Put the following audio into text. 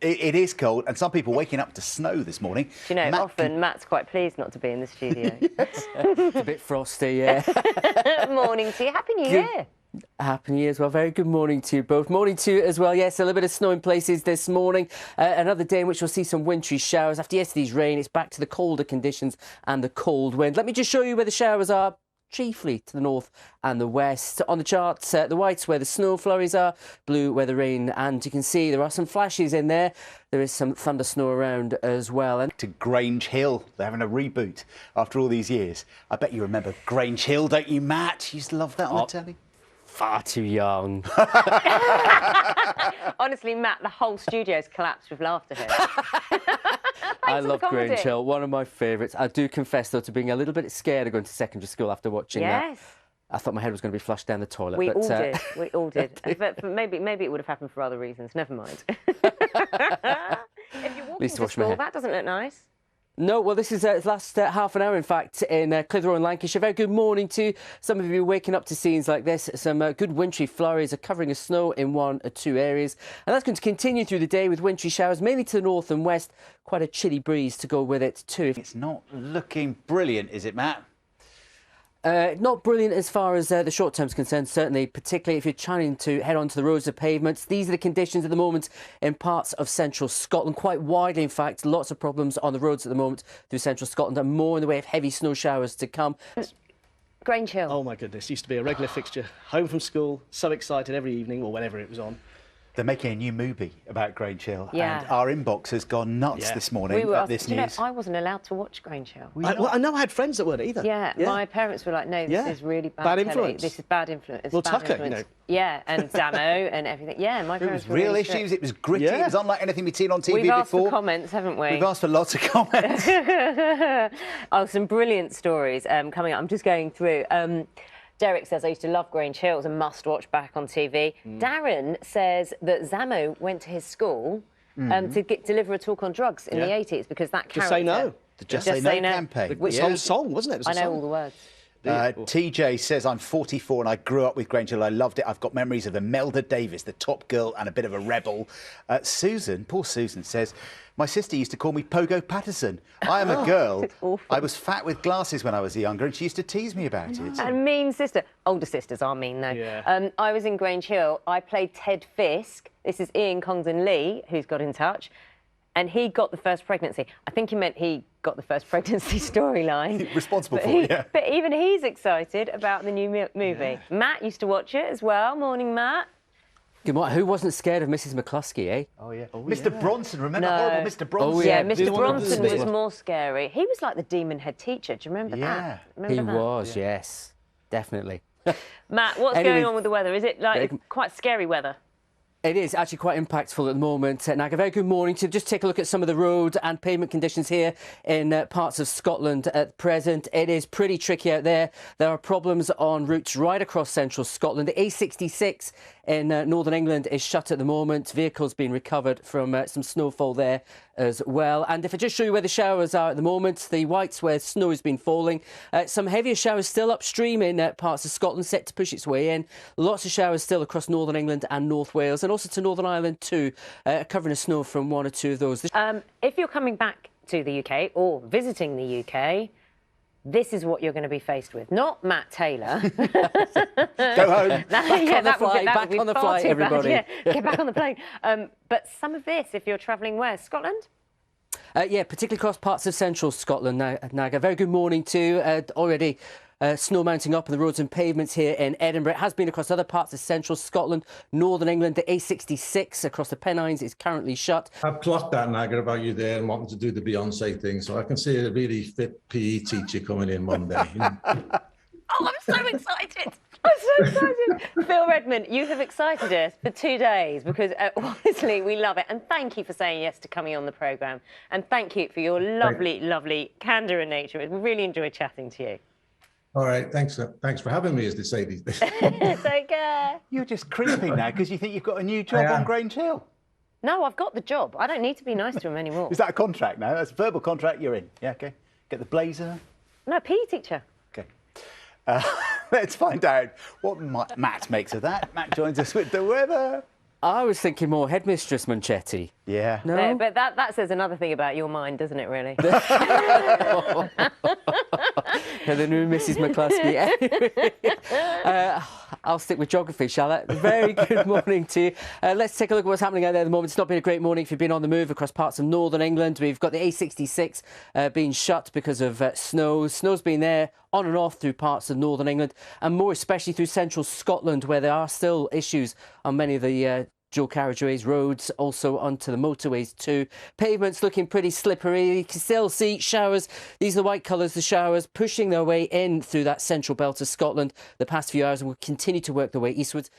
It is cold, and some people waking up to snow this morning. Do you know, often Matt's quite pleased not to be in the studio. Yes. It's a bit frosty, yeah. Morning to you. Happy New Year. Happy New Year as well. Very good morning to you both. Morning to you as well. Yes, a little bit of snow in places this morning. Another day in which we'll see some wintry showers. After yesterday's rain, it's back to the colder conditions and the cold wind. Let me just show you where the showers are. Chiefly to the north and the west. On the charts, the white's where the snow flurries are, blue where the rain, and you can see there are some flashes in there. There is some thunder snow around as well. And to Grange Hill, they're having a reboot after all these years. I bet you remember Grange Hill, don't you, Matt? You used to love that on the telly. Far too young. Honestly, Matt, the whole studio's collapsed with laughter here. I love Grange Hill, one of my favourites. I do confess, though, to being a little bit scared of going to secondary school after watching that. I thought my head was going to be flushed down the toilet. We all did. We all did. But maybe it would have happened for other reasons. Never mind. If you're walking to school, that doesn't look nice. No, well, this is last half an hour, in fact, in Clitheroe in Lancashire. Very good morning to some of you waking up to scenes like this. Some good wintry flurries are covering of snow in one or two areas. And that's going to continue through the day with wintry showers, mainly to the north and west. Quite a chilly breeze to go with it, too. It's not looking brilliant, is it, Matt? Not brilliant as far as the short term is concerned, certainly, particularly if you're trying to head onto the roads or pavements. These are the conditions at the moment in parts of central Scotland, quite widely, in fact. Lots of problems on the roads at the moment through central Scotland, and more in the way of heavy snow showers to come. Grange Hill. Oh, my goodness. Used to be a regular fixture. Home from school, so excited every evening, or whenever it was on. They're making a new movie about Grange Hill, yeah. and our inbox has gone nuts this morning at this news. I wasn't allowed to watch Grange Hill. I know I had friends that weren't either. Yeah, my parents were like, no, this is really bad influence. This is bad influence. Well, Tucker, you know. Yeah, and Damo and everything. Yeah, my parents were real really issues. strict. It was gritty. It was unlike anything we'd seen on TV before. We've asked for comments, haven't we? We've asked for lots of comments. Oh, some brilliant stories coming up. I'm just going through. Derek says, I used to love Grange Hill. It was a must-watch back on TV. Darren says that Zamo went to his school to deliver a talk on drugs in the 80s because that character... Just Say No. The Just Say No campaign. Which whole song, wasn't it? It was I know all the words. TJ says, I'm 44 and I grew up with Grange Hill. I loved it. I've got memories of Imelda Davis, the top girl and a bit of a rebel. Susan, poor Susan, says, my sister used to call me Pogo Patterson. I am a girl. I was fat with glasses when I was younger and she used to tease me about it. And mean sister. Older sisters are mean, though. Yeah. I was in Grange Hill. I played Ted Fisk. This is Ian Congdon Lee, who's got in touch. And he got the first pregnancy. I think he meant he got the first pregnancy storyline. Responsible for it, yeah. But even he's excited about the new movie. Yeah. Matt used to watch it as well. Morning, Matt. Good morning. Who wasn't scared of Mrs. McCluskey, eh? Oh, yeah. Mr. Bronson, remember horrible Mr. Bronson? Oh, yeah, Mr. Bronson was more scary. He was like the demon head teacher. Do you remember that? He was, yes. Definitely. Matt, what's going on with the weather? Is it like quite scary weather? It is actually quite impactful at the moment. Naga, very good morning to just take a look at some of the road and pavement conditions here in parts of Scotland at present. It is pretty tricky out there. There are problems on routes right across central Scotland. The A66 in northern England is shut at the moment. Vehicles being recovered from some snowfall there as well. And if I just show you where the showers are at the moment, the whites where snow has been falling. Some heavier showers still upstream in parts of Scotland, set to push its way in. Lots of showers still across Northern England and North Wales, and also to Northern Ireland too, covering of snow from one or two of those. If you're coming back to the UK or visiting the UK, this is what you're going to be faced with. Not Matt Taylor. Go home. Back on the flight, everybody. Yeah, get back on the plane. But some of this, if you're travelling where? Scotland? Yeah, particularly across parts of central Scotland. Naga, very good morning too. Already snow mounting up on the roads and pavements here in Edinburgh. It has been across other parts of central Scotland, northern England. The A66 across the Pennines is currently shut. I've clocked that, Naga, about you there and wanting to do the Beyonce thing, so I can see a really fit PE teacher coming in Monday. Oh, I'm so excited. I'm so excited. Phil Redmond, you have excited us for 2 days because honestly, we love it. And thank you for saying yes to coming on the programme. And thank you for your lovely, lovely candour and nature. We really enjoyed chatting to you. All right, thanks for having me, as they say these days. Take care. You're just creeping now because you think you've got a new job on Grange Hill. No, I've got the job. I don't need to be nice to him anymore. Is that a contract now? That's a verbal contract you're in. Yeah, OK. Get the blazer. No, PE teacher. OK. Let's find out what Matt makes of that. Matt joins us with the weather. I was thinking more Headmistress Munchetti. Yeah. No? But that says another thing about your mind, doesn't it, really? Yeah, the new Mrs. McCluskey. Anyway, I'll stick with geography, shall I? Very good morning to you. Let's take a look at what's happening out there at the moment. It's not been a great morning if you've been on the move across parts of northern England. We've got the A66 being shut because of snow. Snow's been there on and off through parts of northern England, and more especially through central Scotland, where there are still issues on many of the dual carriageways, roads, also onto the motorways too. Pavements looking pretty slippery. You can still see showers. These are the white colours, the showers pushing their way in through that central belt of Scotland the past few hours, and will continue to work their way eastwards.